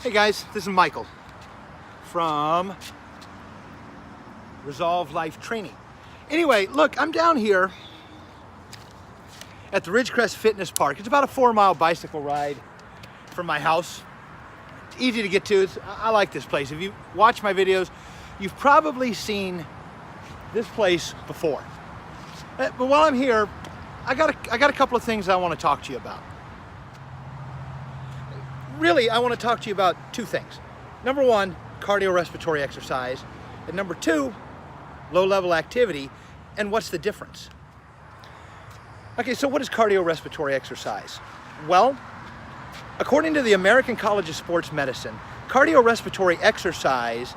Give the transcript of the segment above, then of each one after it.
Hey guys, this is Michael from Resolve Life Training. Anyway, look, I'm down here at the Ridgecrest Fitness Park. It's about a 4-mile bicycle ride from my house. It's easy to get to. I like this place. If you watch my videos, you've probably seen this place before. But while I'm here, I got a couple of things I want to talk to you about. Really, I want to talk to you about two things. Number one, cardiorespiratory exercise. And number two, low-level activity. And what's the difference? Okay, so what is cardiorespiratory exercise? Well, according to the American College of Sports Medicine, cardiorespiratory exercise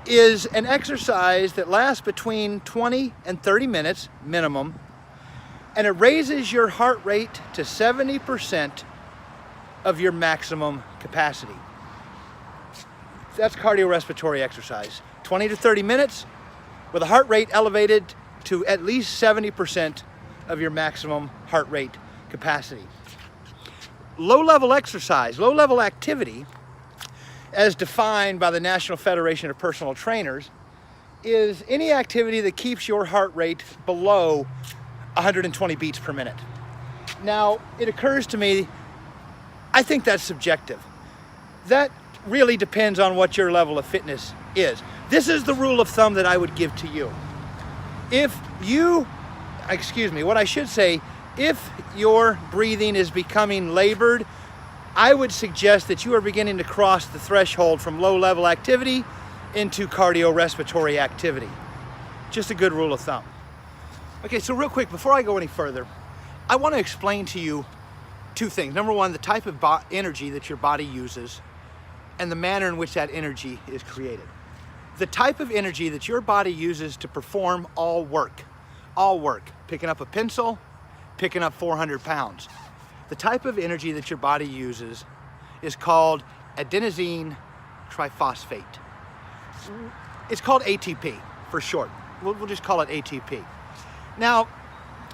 is an exercise that lasts between 20 and 30 minutes minimum, and it raises your heart rate to 70% of your maximum capacity. That's cardiorespiratory exercise. 20 to 30 minutes with a heart rate elevated to at least 70% of your maximum heart rate capacity. Low-level exercise, low-level activity, as defined by the National Federation of Personal Trainers, is any activity that keeps your heart rate below 120 beats per minute. Now, it occurs to me, I think that's subjective. That really depends on what your level of fitness is. This is the rule of thumb that I would give to you. If your breathing is becoming labored, I would suggest that you are beginning to cross the threshold from low-level activity into cardiorespiratory activity. Just a good rule of thumb. Okay, so real quick, before I go any further, I want to explain to you two things. Number one, the type of energy that your body uses and the manner in which that energy is created. The type of energy that your body uses to perform all work, picking up a pencil, picking up 400 pounds. The type of energy that your body uses is called adenosine triphosphate. It's called ATP for short. We'll just call it ATP. Now,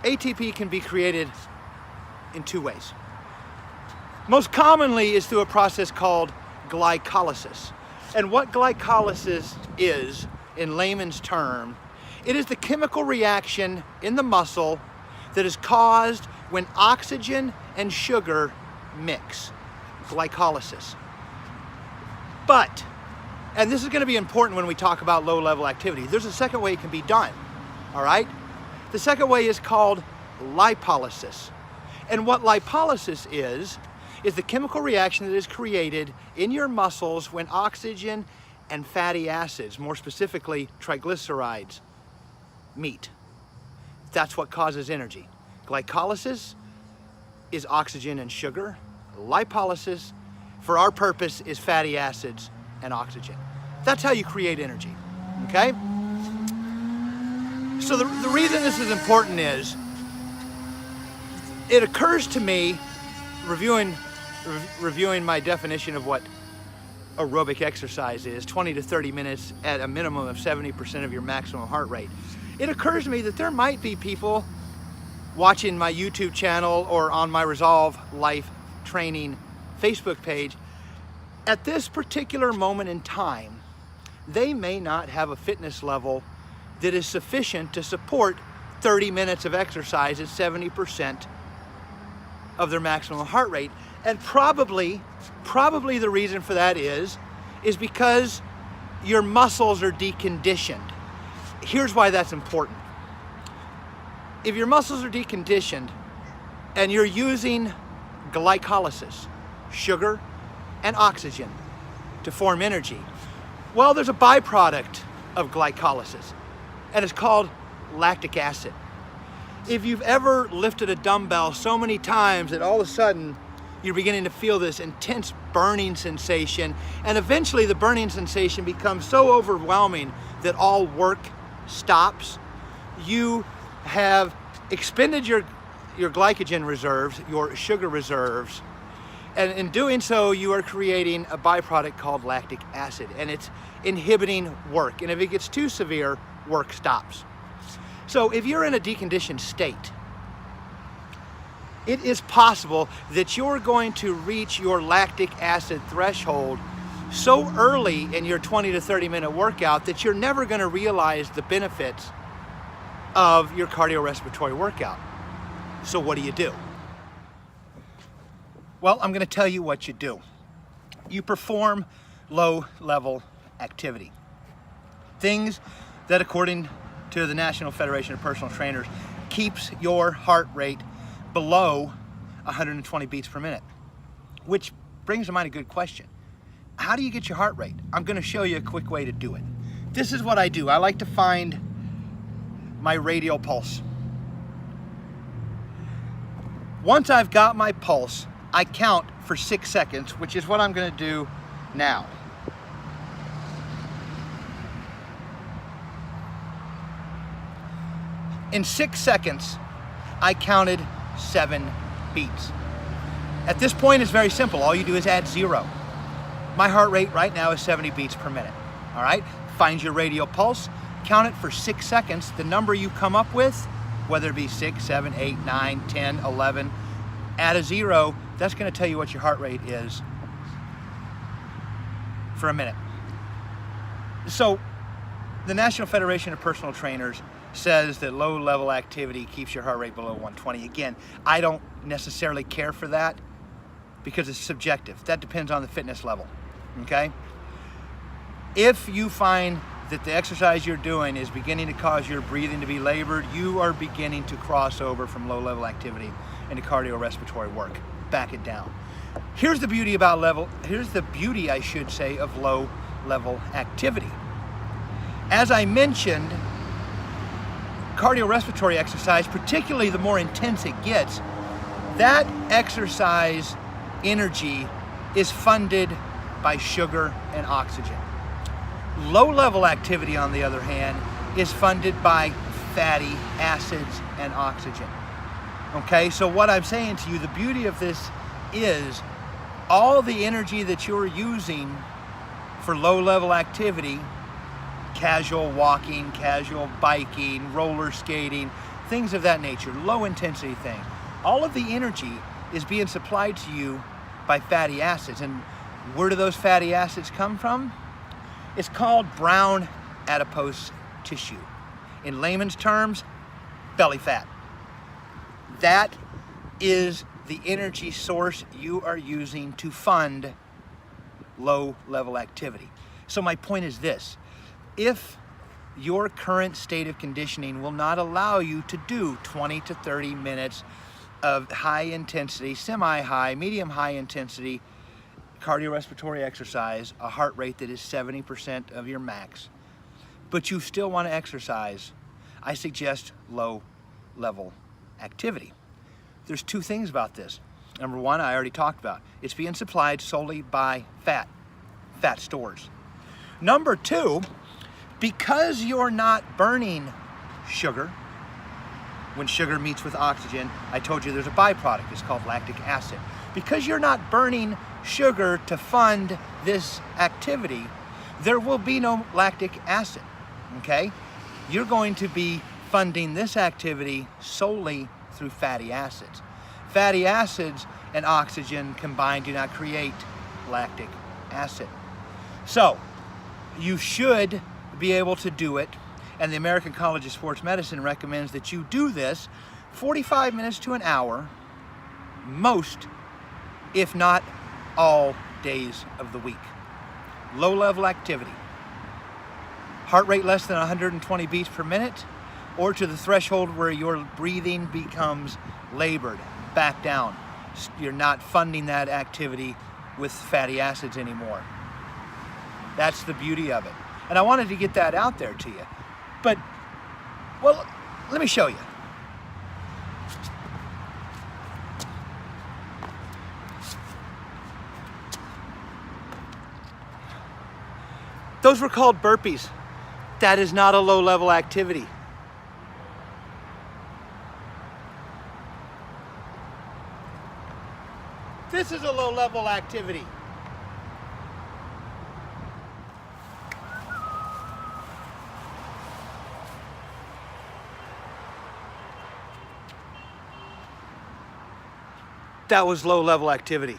ATP can be created in two ways. Most commonly is through a process called glycolysis. And what glycolysis is, in layman's term, it is the chemical reaction in the muscle that is caused when oxygen and sugar mix. Glycolysis. But, and this is going to be important when we talk about low-level activity, there's a second way it can be done, all right? The second way is called lipolysis. And what lipolysis is the chemical reaction that is created in your muscles when oxygen and fatty acids, more specifically triglycerides, meet. That's what causes energy. Glycolysis is oxygen and sugar. Lipolysis, for our purpose, is fatty acids and oxygen. That's how you create energy, okay? So the reason this is important is, it occurs to me, reviewing my definition of what aerobic exercise is, 20 to 30 minutes at a minimum of 70% of your maximum heart rate. It occurs to me that there might be people watching my YouTube channel or on my Resolve Life Training Facebook page. At this particular moment in time, they may not have a fitness level that is sufficient to support 30 minutes of exercise at 70% of their maximum heart rate. And probably the reason for that is because your muscles are deconditioned. Here's why that's important. If your muscles are deconditioned and you're using glycolysis, sugar and oxygen to form energy, well, there's a byproduct of glycolysis, and it's called lactic acid. If you've ever lifted a dumbbell so many times that all of a sudden you're beginning to feel this intense burning sensation, and eventually the burning sensation becomes so overwhelming that all work stops, you have expended your glycogen reserves, your sugar reserves, and in doing so you are creating a byproduct called lactic acid, and it's inhibiting work, and if it gets too severe, work stops. So if you're in a deconditioned state, it is possible that you're going to reach your lactic acid threshold so early in your 20 to 30 minute workout that you're never going to realize the benefits of your cardiorespiratory workout. So what do? Well, I'm going to tell you what you do. You perform low-level activity. Things that, according to the National Federation of Personal Trainers, keeps your heart rate below 120 beats per minute. Which brings to mind a good question. How do you get your heart rate? I'm going to show you a quick way to do it. This is what I do. I like to find my radial pulse. Once I've got my pulse, I count for 6 seconds, which is what I'm going to do now. In 6 seconds, I counted 7 beats. At this point, it's very simple. All you do is add 0. My heart rate right now is 70 beats per minute. All right? Find your radial pulse, count it for 6 seconds. The number you come up with, whether it be 6, 7, 8, 9, 10, 11, add a 0. That's going to tell you what your heart rate is for a minute. So, the National Federation of Personal Trainers says that low-level activity keeps your heart rate below 120. Again, I don't necessarily care for that because it's subjective. That depends on the fitness level, okay? If you find that the exercise you're doing is beginning to cause your breathing to be labored, you are beginning to cross over from low-level activity into cardiorespiratory work. Back it down. Here's the beauty about I should say, of low-level activity. As I mentioned, cardiorespiratory exercise, particularly the more intense it gets, that exercise energy is funded by sugar and oxygen. Low-level activity, on the other hand, is funded by fatty acids and oxygen. Okay, so what I'm saying to you, the beauty of this is all the energy that you're using for low-level activity, casual walking, casual biking, roller skating, things of that nature, low-intensity things, all of the energy is being supplied to you by fatty acids. And where do those fatty acids come from? It's called brown adipose tissue. In layman's terms, belly fat. That is the energy source you are using to fund low-level activity. So my point is this: if your current state of conditioning will not allow you to do 20 to 30 minutes of high intensity, semi-high, medium-high intensity cardiorespiratory exercise, a heart rate that is 70% of your max, but you still want to exercise, I suggest low-level activity. There's 2 things about this. Number 1, I already talked about. It's being supplied solely by fat stores. Number 2, because you're not burning sugar, when sugar meets with oxygen, I told you there's a byproduct, it's called lactic acid. Because you're not burning sugar to fund this activity, there will be no lactic acid, okay? You're going to be funding this activity solely through fatty acids. Fatty acids and oxygen combined do not create lactic acid. So, you should be able to do it, and the American College of Sports Medicine recommends that you do this 45 minutes to an hour, most, if not all, days of the week. Low-level activity. Heart rate less than 120 beats per minute, or to the threshold where your breathing becomes labored, back down. You're not funding that activity with fatty acids anymore. That's the beauty of it. And I wanted to get that out there to you. But, well, let me show you. Those were called burpees. That is not a low-level activity. This is a low-level activity. That was low-level activity.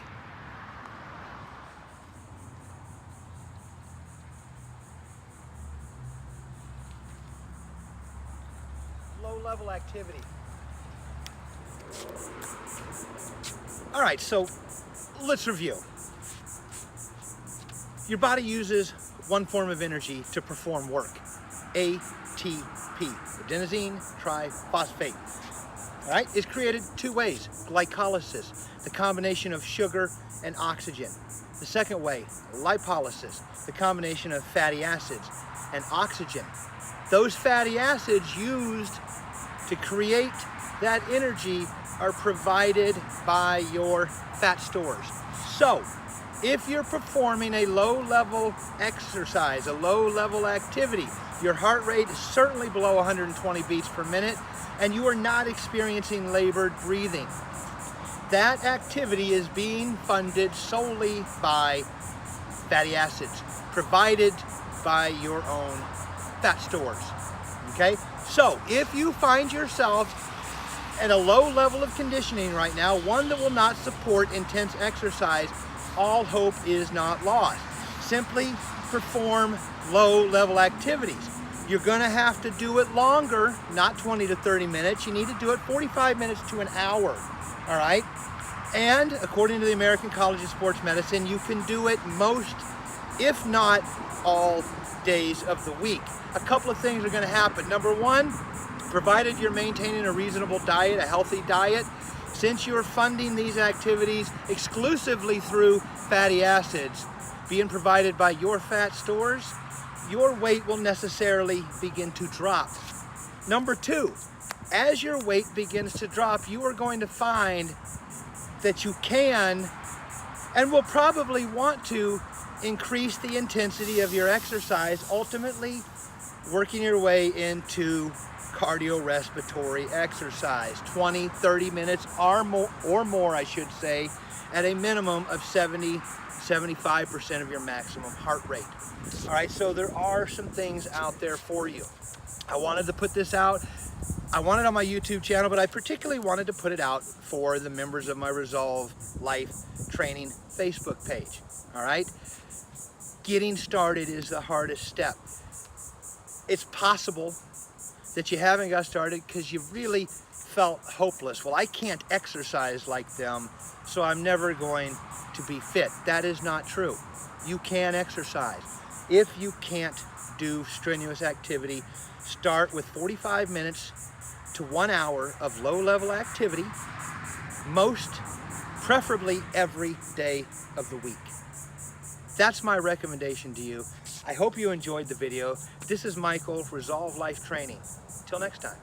low-level activity. All right, so let's review. Your body uses one form of energy to perform work, ATP, adenosine triphosphate. All right, it's created two ways: glycolysis, the combination of sugar and oxygen. The second way, lipolysis, the combination of fatty acids and oxygen. Those fatty acids used to create that energy are provided by your fat stores. So, if you're performing a low-level exercise, a low-level activity, your heart rate is certainly below 120 beats per minute, and you are not experiencing labored breathing, that activity is being funded solely by fatty acids, provided by your own fat stores, okay? So, if you find yourself at a low level of conditioning right now, one that will not support intense exercise, all hope is not lost. Simply perform low-level activities. You're going to have to do it longer, not 20 to 30 minutes. You need to do it 45 minutes to an hour, all right? And according to the American College of Sports Medicine, you can do it most, if not all, days of the week. A couple of things are going to happen. Number one, provided you're maintaining a reasonable diet, a healthy diet, since you're funding these activities exclusively through fatty acids being provided by your fat stores, your weight will necessarily begin to drop. Number two, as your weight begins to drop, you are going to find that you can and will probably want to increase the intensity of your exercise, ultimately working your way into cardiorespiratory exercise, 20, 30 minutes or more, I should say, at a minimum of 70-75% of your maximum heart rate. All right, so there are some things out there for you. I wanted to put this out. I want it on my YouTube channel, but I particularly wanted to put it out for the members of my Resolve Life Training Facebook page. All right? Getting started is the hardest step. It's possible that you haven't got started because you really felt hopeless. Well, I can't exercise like them, so I'm never going to be fit. That is not true. You can exercise. If you can't do strenuous activity, start with 45 minutes to 1 hour of low-level activity, most preferably every day of the week. That's my recommendation to you. I hope you enjoyed the video. This is Michael, Resolve Life Training. Till next time.